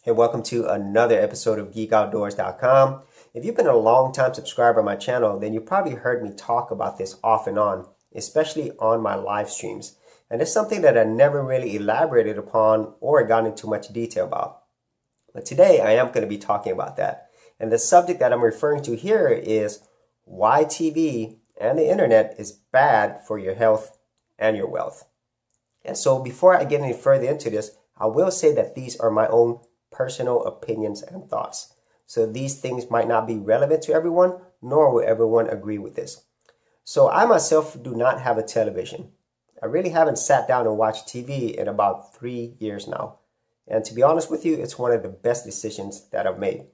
Hey, welcome to another episode of GeekOutdoors.com. If you've been a long time subscriber of my channel, then you probably heard me talk about this off and on, especially on my live streams. And it's something that I never really elaborated upon or got into much detail about. But today I am going to be talking about that. And the subject that I'm referring to here is why TV and the internet is bad for your health and your wealth. And so before I get any further into this, I will say that these are my own personal opinions and thoughts. So these things might not be relevant to everyone, nor will everyone agree with this. So I myself do not have a television. I really haven't sat down and watched TV in about 3 years now. And to be honest with you, it's one of the best decisions that I've made.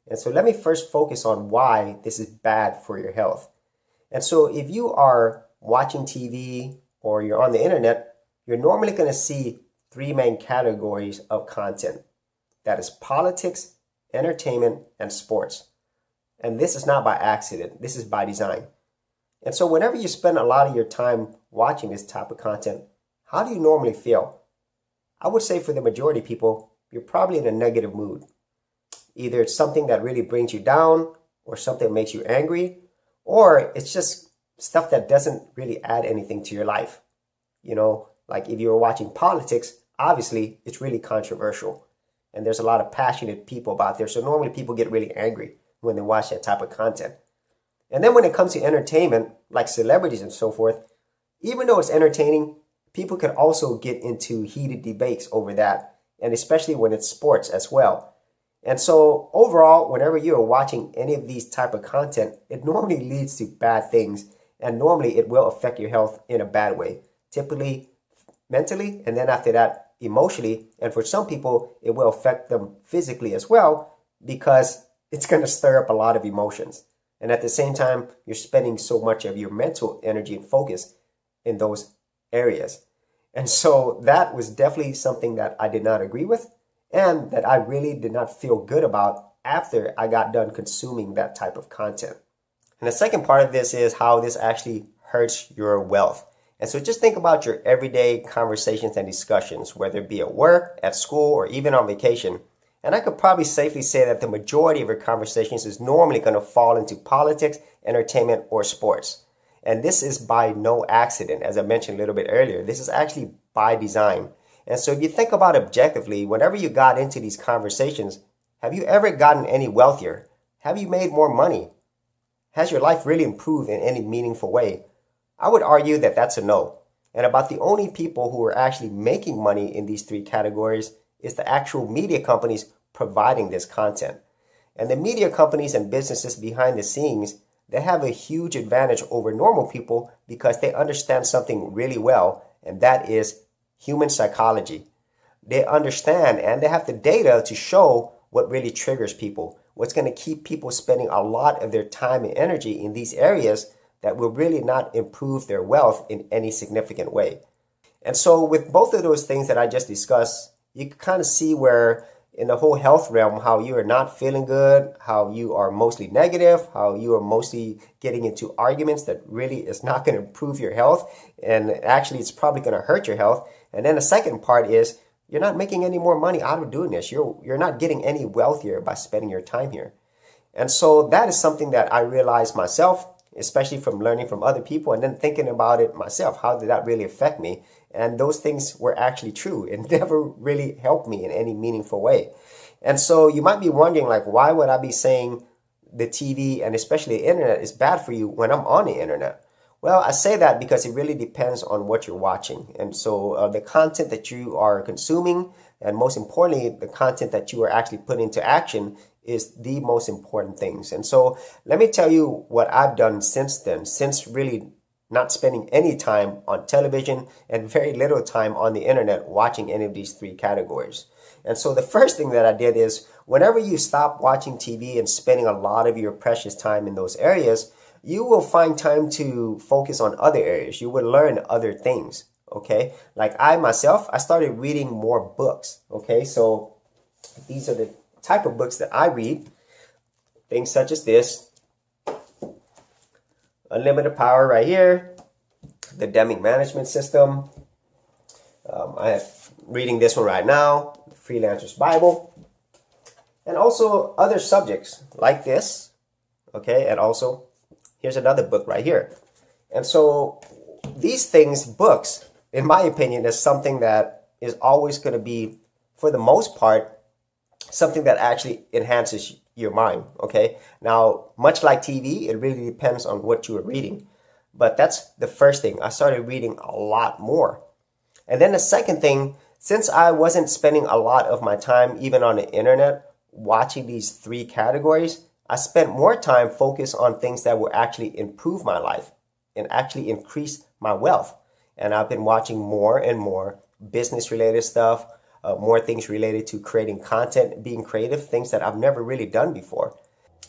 And so let me first focus on why this is bad for your health. And so if you are watching TV or you're on the internet, you're normally going to see three main categories of content. That is politics, entertainment, and sports. And this is not by accident. This is by design. And so whenever you spend a lot of your time watching this type of content, how do you normally feel? I would say for the majority of people, you're probably in a negative mood. Either it's something that really brings you down, or something that makes you angry, or it's just stuff that doesn't really add anything to your life. You know, like if you're watching politics, obviously it's really controversial. And there's a lot of passionate people out there. So normally people get really angry when they watch that type of content. And then when it comes to entertainment, like celebrities and so forth, even though it's entertaining, people can also get into heated debates over that. And especially when it's sports as well. And so overall, whenever you're watching any of these type of content, it normally leads to bad things. And normally it will affect your health in a bad way. Typically mentally, and then after that, emotionally, and for some people, it will affect them physically as well because it's going to stir up a lot of emotions. And at the same time, you're spending so much of your mental energy and focus in those areas. And so that was definitely something that I did not agree with and that I really did not feel good about after I got done consuming that type of content. And the second part of this is how this actually hurts your wealth. And so just think about your everyday conversations and discussions, whether it be at work, at school, or even on vacation. And I could probably safely say that the majority of your conversations is normally going to fall into politics, entertainment, or sports. And this is by no accident, as I mentioned a little bit earlier. This is actually by design. And so if you think about objectively, whenever you got into these conversations, have you ever gotten any wealthier? Have you made more money? Has your life really improved in any meaningful way? I would argue that that's a no. And about the only people who are actually making money in these three categories is the actual media companies providing this content. And the media companies and businesses behind the scenes, they have a huge advantage over normal people because they understand something really well, and that is human psychology. They understand and they have the data to show what really triggers people, what's going to keep people spending a lot of their time and energy in these areas that will really not improve their wealth in any significant way. And so with both of those things that I just discussed, you can kind of see where in the whole health realm, how you are not feeling good, how you are mostly negative, how you are mostly getting into arguments that really is not going to improve your health. And actually, it's probably going to hurt your health. And then the second part is you're not making any more money out of doing this. You're not getting any wealthier by spending your time here. And so that is something that I realized myself, especially from learning from other people and then thinking about it myself. How did that really affect me? And those things were actually true. It never really helped me in any meaningful way. And so you might be wondering, like, why would I be saying the TV and especially the internet is bad for you when I'm on the internet? Well, I say that because it really depends on what you're watching. And so the content that you are consuming, and most importantly, the content that you are actually putting into action is the most important things. And so let me tell you what I've done since then, since really not spending any time on television and very little time on the internet watching any of these three categories. And so the first thing that I did is whenever you stop watching TV and spending a lot of your precious time in those areas, you will find time to focus on other areas. You will learn other things. Okay. Like I myself, I started reading more books. Okay. So these are the type of books that I read, things such as this, Unlimited Power right here, the Deming Management System. I am reading this one right now, the Freelancer's Bible. and also other subjects like this. Okay, and also here's another book right here. And so these things, books, in my opinion, is something that is always going to be, for the most part, something that actually enhances your mind. Okay, now much like TV, it really depends on what you are reading. But that's the first thing. I started reading a lot more. And then the second thing, since I wasn't spending a lot of my time even on the internet watching these three categories, I spent more time focused on things that will actually improve my life and actually increase my wealth. And I've been watching more and more business related stuff, more things related to creating content, being creative, things that I've never really done before.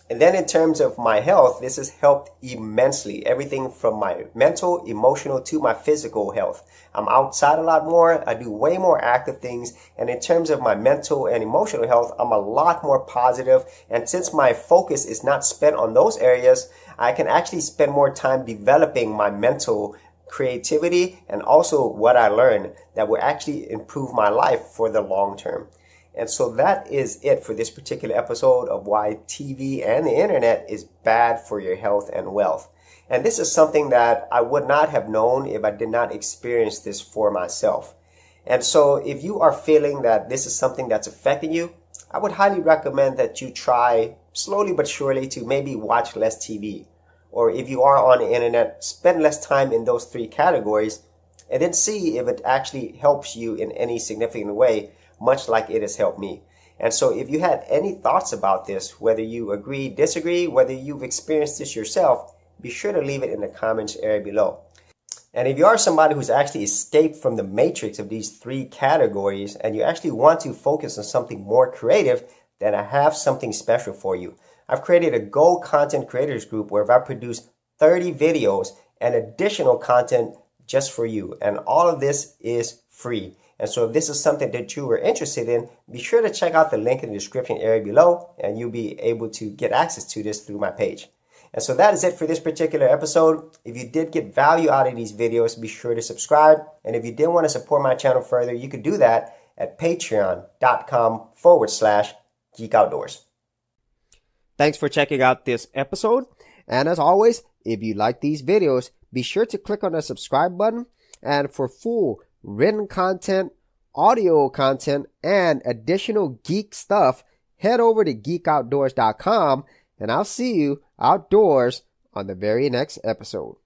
And then in terms of my health, this has helped immensely. Everything from my mental, emotional to my physical health. I'm outside a lot more. I do way more active things. And in terms of my mental and emotional health, I'm a lot more positive. And since my focus is not spent on those areas, I can actually spend more time developing my mental creativity and also what I learned that will actually improve my life for the long term. And so that is it for this particular episode of why TV and the internet is bad for your health and wealth. And this is something that I would not have known if I did not experience this for myself. And so if you are feeling that this is something that's affecting you, I would highly recommend that you try slowly but surely to maybe watch less TV. Or if you are on the internet, spend less time in those three categories and then see if it actually helps you in any significant way, much like it has helped me. And so if you had any thoughts about this, whether you agree, disagree, whether you've experienced this yourself, be sure to leave it in the comments area below. And if you are somebody who's actually escaped from the matrix of these three categories and you actually want to focus on something more creative, then I have something special for you. I've created a Go Content Creators group where I've produced 30 videos and additional content just for you. And all of this is free. And so if this is something that you are interested in, be sure to check out the link in the description area below and you'll be able to get access to this through my page. And so that is it for this particular episode. If you did get value out of these videos, be sure to subscribe. And if you did want to support my channel further, you could do that at patreon.com/geekoutdoors. Thanks for checking out this episode. And as always, if you like these videos, be sure to click on the subscribe button. And for full written content, audio content, and additional geek stuff, head over to geekoutdoors.com and I'll see you outdoors on the very next episode.